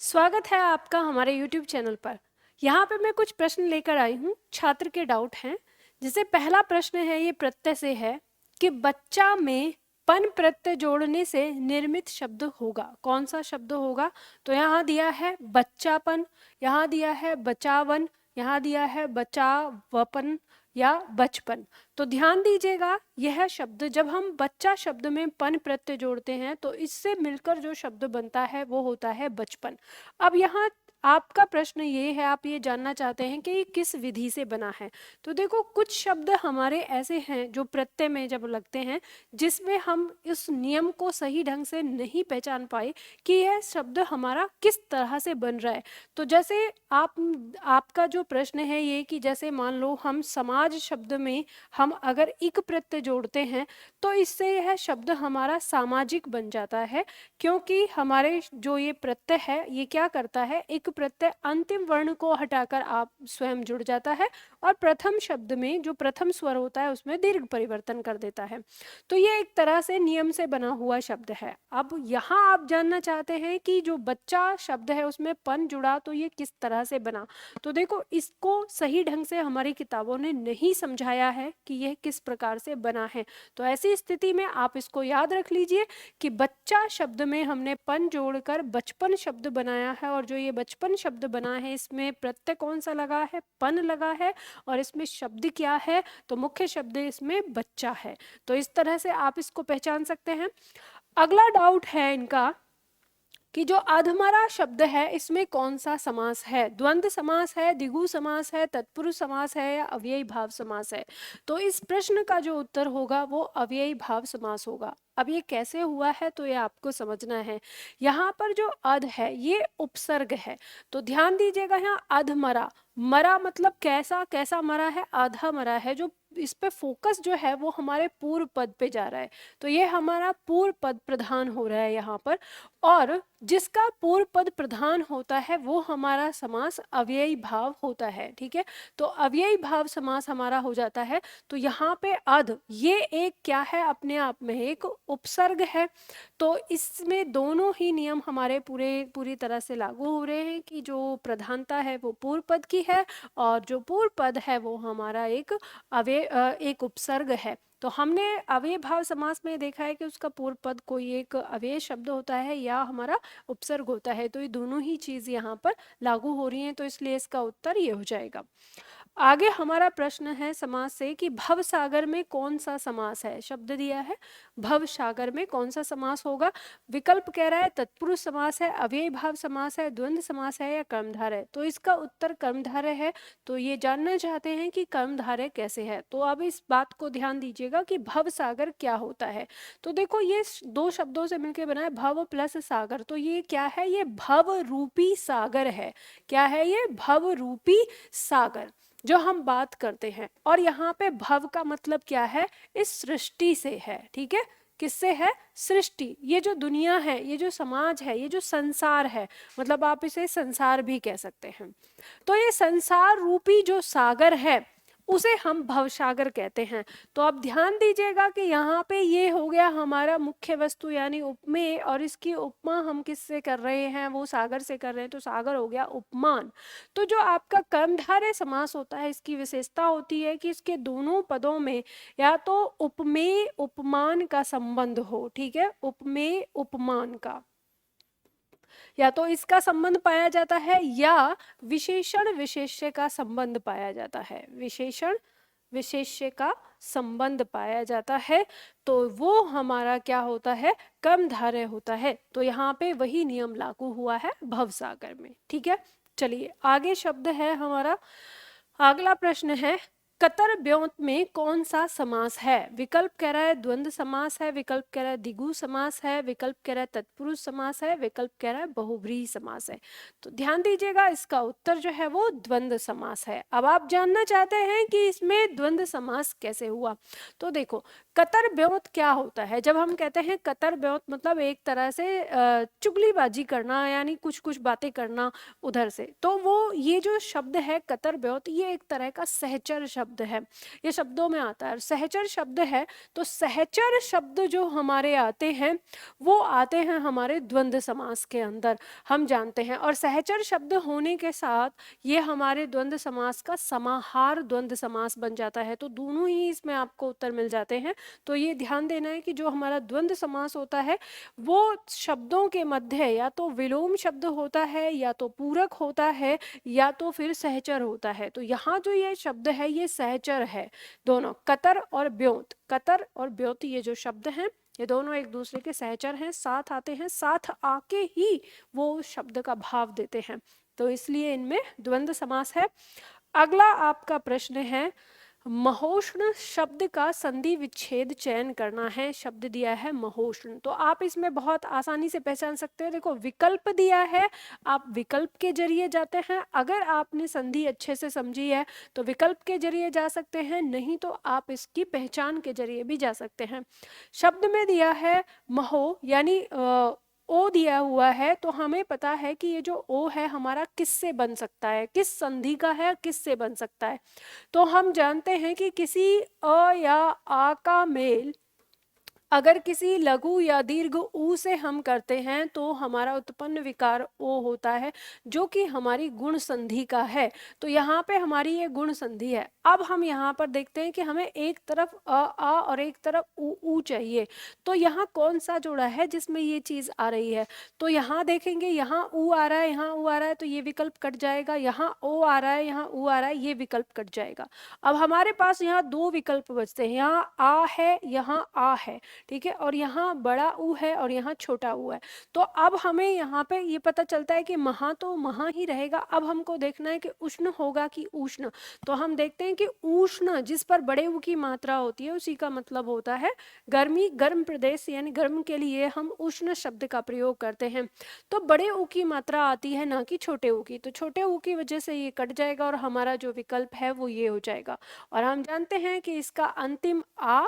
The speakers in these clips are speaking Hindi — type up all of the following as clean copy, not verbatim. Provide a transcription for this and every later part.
स्वागत है आपका हमारे YouTube चैनल पर। यहाँ पे मैं कुछ प्रश्न लेकर आई हूँ, छात्र के डाउट हैं। जैसे पहला प्रश्न है, ये प्रत्यय से है कि बच्चा में पन प्रत्यय जोड़ने से निर्मित शब्द होगा। कौन सा शब्द होगा? तो यहाँ दिया है बच्चापन, यहाँ दिया है बचावन, यहाँ दिया है बचावपन या बचपन। तो ध्यान दीजिएगा, यह शब्द जब हम बच्चा शब्द में पन प्रत्यय जोड़ते हैं तो इससे मिलकर जो शब्द बनता है वो होता है बचपन। अब यहाँ आपका प्रश्न ये है, आप ये जानना चाहते हैं कि ये किस विधि से बना है। तो देखो, कुछ शब्द हमारे ऐसे हैं जो प्रत्यय में जब लगते हैं जिसमें हम इस नियम को सही ढंग से नहीं पहचान पाए कि यह शब्द हमारा किस तरह से बन रहा है। तो जैसे आपका जो प्रश्न है ये कि जैसे मान लो हम समाज शब्द में हम अगर इक प्रत्यय जोड़ते हैं तो इससे यह शब्द हमारा सामाजिक बन जाता है, क्योंकि हमारे जो ये प्रत्यय है ये क्या करता है, एक प्रत्यय अंतिम वर्ण को हटाकर आप स्वयं जुड़ जाता है और प्रथम शब्द में जो प्रथम स्वर होता है उसमें दीर्घ परिवर्तन कर देता है। तो ये एक तरह से नियम से बना हुआ शब्द है। अब यहाँ आप जानना चाहते हैं कि जो बच्चा शब्द है उसमें पन जुड़ा तो ये किस तरह से बना। तो देखो, इसको सही ढंग से हमारी किताबों ने नहीं समझाया है कि यह किस प्रकार से बना है। तो ऐसी स्थिति में आप इसको याद रख लीजिए कि बच्चा शब्द में हमने पन जोड़कर बचपन शब्द बनाया है, और जो ये बचपन शब्द बना है इसमें प्रत्यय कौन सा लगा है? पन लगा है। और इसमें शब्द क्या है? तो मुख्य शब्द इसमें बच्चा है। तो इस तरह से आप इसको पहचान सकते हैं। अगला डाउट है इनका कि जो अधमरा शब्द है इसमें कौन सा समास है? द्वंद्व समास है, द्विगु समास है, तत्पुरुष समास है या अव्ययी भाव समास है? तो इस प्रश्न का जो उत्तर होगा वो अव्ययी भाव समास होगा। अब ये कैसे हुआ है तो ये आपको समझना है। यहाँ पर जो अध है ये उपसर्ग है, तो ध्यान दीजिएगा, यहाँ अधमरा, मरा मतलब कैसा कैसा मरा है? आधा मरा है। जो इस पे फोकस जो है वो हमारे पूर्व पद पे जा रहा है, तो ये हमारा पूर्व पद प्रधान हो रहा है यहाँ पर। और जिसका पूर्व पद प्रधान होता है वो हमारा समास अव्ययी भाव होता है। ठीक है, तो अव्ययी भाव समास हमारा हो जाता है। तो यहाँ पे अध ये एक क्या है? अपने आप में एक उपसर्ग है। तो इसमें दोनों ही नियम हमारे पूरी तरह से लागू हो रहे हैं कि जो प्रधानता है वो पूर्व पद की है और जो पूर्व पद है वो हमारा एक उपसर्ग है। तो हमने अव्यय भाव समास में देखा है कि उसका पूर्व पद कोई एक अव्यय शब्द होता है या हमारा उपसर्ग होता है। तो ये दोनों ही चीज यहाँ पर लागू हो रही हैं, तो इसलिए इसका उत्तर ये हो जाएगा। आगे हमारा प्रश्न है समास से कि भव सागर में कौन सा समास है? शब्द दिया है भव सागर में कौन सा समास होगा? विकल्प कह रहा है तत्पुरुष समास है, अव्ययी भाव समास है, द्वंद्व समास है या कर्मधारय है। तो इसका उत्तर कर्मधारय है। तो ये जानना चाहते हैं कि कर्मधारय कैसे है। तो अब इस बात को ध्यान दीजिएगा कि भव सागर क्या होता है। तो देखो, ये दो शब्दों से मिलकर बना है, भव प्लस सागर। तो ये क्या है? ये भव रूपी सागर है। क्या है ये? भव रूपी सागर जो हम बात करते हैं। और यहाँ पे भव का मतलब क्या है? इस सृष्टि से है। ठीक है, किससे है? सृष्टि। ये जो दुनिया है, ये जो समाज है, ये जो संसार है, मतलब आप इसे संसार भी कह सकते हैं। तो ये संसार रूपी जो सागर है उसे हम भवसागर कहते हैं। तो अब ध्यान दीजिएगा कि यहाँ पे ये हो गया हमारा मुख्य वस्तु यानी उपमेय, और इसकी उपमा हम किससे कर रहे हैं? वो सागर से कर रहे हैं, तो सागर हो गया उपमान। तो जो आपका कर्मधारय समास होता है इसकी विशेषता होती है कि इसके दोनों पदों में या तो उपमेय उपमान का संबंध हो। ठीक है, उपमेय उपमान का या तो इसका संबंध पाया जाता है या विशेषण विशेष्य का संबंध पाया जाता है। विशेषण विशेष्य का संबंध पाया जाता है तो वो हमारा क्या होता है? कर्मधारय होता है। तो यहाँ पे वही नियम लागू हुआ है भवसागर में। ठीक है, चलिए आगे शब्द है हमारा। अगला प्रश्न है कतर ब्योंत में कौन सा समास है? विकल्प कह रहा है द्वंद्व समास है, विकल्प कह रहा है द्विगु समास है, विकल्प कह रहा है तत्पुरुष समास है, विकल्प कह रहा है बहुव्रीहि समास है। तो ध्यान दीजिएगा, इसका उत्तर जो है वो द्वंद्व समास है। अब आप जानना चाहते हैं कि इसमें द्वंद्व समास कैसे हुआ। तो देखो, कतर ब्योत क्या होता है? जब हम कहते हैं कतर ब्योत मतलब एक तरह से चुगलीबाजी करना, यानी कुछ कुछ बातें करना उधर से। तो वो ये जो शब्द है कतर ब्योत, ये एक तरह का सहचर शब्द है, ये शब्दों में आता है। सहचर शब्द है, तो सहचर शब्द जो हमारे आते हैं वो आते हैं हमारे द्वंद्व समास के अंदर, हम जानते हैं। और सहचर शब्द होने के साथ ये हमारे द्वंद्व समास का समाहार द्वंद्व समास बन जाता है। तो दोनों ही इसमें आपको उत्तर मिल जाते हैं। तो ये ध्यान देना है कि जो हमारा द्वंद्व समास होता है वो शब्दों के मध्य या तो विलोम शब्द होता है, या तो पूरक होता है, या तो फिर सहचर होता है। तो यहाँ जो ये शब्द है ये सहचर है, दोनों कतर और ब्योत। कतर और ब्योत ये जो शब्द हैं ये दोनों एक दूसरे के सहचर हैं, साथ आते हैं, साथ आके ही वो शब्द का भाव देते हैं, तो इसलिए इनमें द्वंद्व समास है। अगला आपका प्रश्न है, महोष्ण शब्द का संधि विच्छेद चयन करना है। शब्द दिया है महोष्ण, तो आप इसमें बहुत आसानी से पहचान सकते हो। देखो विकल्प दिया है, आप विकल्प के जरिए जाते हैं। अगर आपने संधि अच्छे से समझी है तो विकल्प के जरिए जा सकते हैं, नहीं तो आप इसकी पहचान के जरिए भी जा सकते हैं। शब्द में दिया है महो, यानी ओ दिया हुआ है, तो हमें पता है कि ये जो ओ है हमारा किससे बन सकता है, किस संधि का है, किससे बन सकता है। तो हम जानते हैं कि किसी अ या आ का मेल अगर किसी लघु या दीर्घ ऊ से हम करते हैं तो हमारा उत्पन्न विकार ओ होता है, जो कि हमारी गुण संधि का है। तो यहाँ पे हमारी ये गुण संधि है। अब हम यहाँ पर देखते हैं कि हमें एक तरफ आ और एक तरफ ऊ चाहिए, तो यहाँ कौन सा जोड़ा है जिसमें ये चीज आ रही है। तो यहाँ देखेंगे, यहाँ ऊ आ रहा है, यहाँ ऊ आ रहा है, तो ये विकल्प कट जाएगा। यहाँ ओ आ रहा है, यहाँ ऊ आ रहा है, ये विकल्प कट जाएगा। अब हमारे पास यहाँ दो विकल्प बचते हैं, यहाँ आ है, यहाँ आ है, ठीक है, और यहाँ बड़ा ऊ है और यहाँ छोटा ऊ है। तो अब हमें यहाँ पे ये पता चलता है कि महा तो महा ही रहेगा। अब हमको देखना है कि उष्ण होगा कि उष्ण। तो हम देखते हैं कि उष्ण जिस पर बड़े ऊ की मात्रा होती है उसी का मतलब होता है गर्मी, गर्म प्रदेश, यानी गर्म के लिए हम उष्ण शब्द का प्रयोग करते हैं। तो बड़े ऊ की मात्रा आती है ना कि छोटे ऊ की, तो छोटे ऊ की वजह से ये कट जाएगा और हमारा जो विकल्प है वो ये हो जाएगा। और हम जानते हैं कि इसका अंतिम आ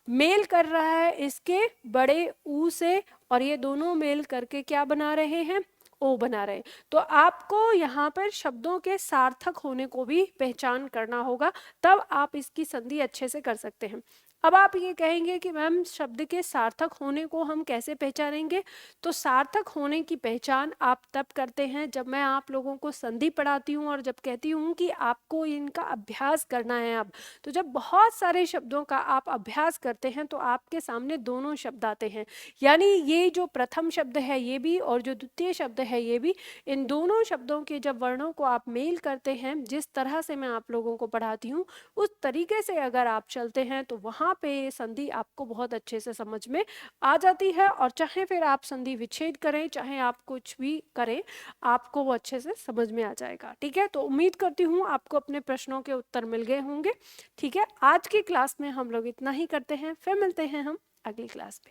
मेल कर रहा है इसके बड़े ऊ से, और ये दोनों मेल करके क्या बना रहे हैं, ओ बना रहे। तो आपको यहाँ पर शब्दों के सार्थक होने को भी पहचान करना होगा, तब आप इसकी संधि अच्छे से कर सकते हैं। अब आप ये कहेंगे कि मैम शब्द के सार्थक होने को हम कैसे पहचानेंगे? तो सार्थक होने की पहचान आप तब करते हैं जब मैं आप लोगों को संधि पढ़ाती हूँ और जब कहती हूँ कि आपको इनका अभ्यास करना है। अब तो जब बहुत सारे शब्दों का आप अभ्यास करते हैं तो आपके सामने दोनों शब्द आते हैं, यानी ये जो प्रथम शब्द है ये भी और जो द्वितीय शब्द है ये भी, इन दोनों शब्दों के जब वर्णों को आप मेल करते हैं, जिस तरह से मैं आप लोगों को पढ़ाती हूँ उस तरीके से अगर आप चलते हैं तो वहाँ पे संधि आपको बहुत अच्छे से समझ में आ जाती है। और चाहे फिर आप संधि विच्छेद करें, चाहे आप कुछ भी करें, आपको वो अच्छे से समझ में आ जाएगा। ठीक है, तो उम्मीद करती हूँ आपको अपने प्रश्नों के उत्तर मिल गए होंगे। ठीक है, आज की क्लास में हम लोग इतना ही करते हैं, फिर मिलते हैं हम अगली क्लास में।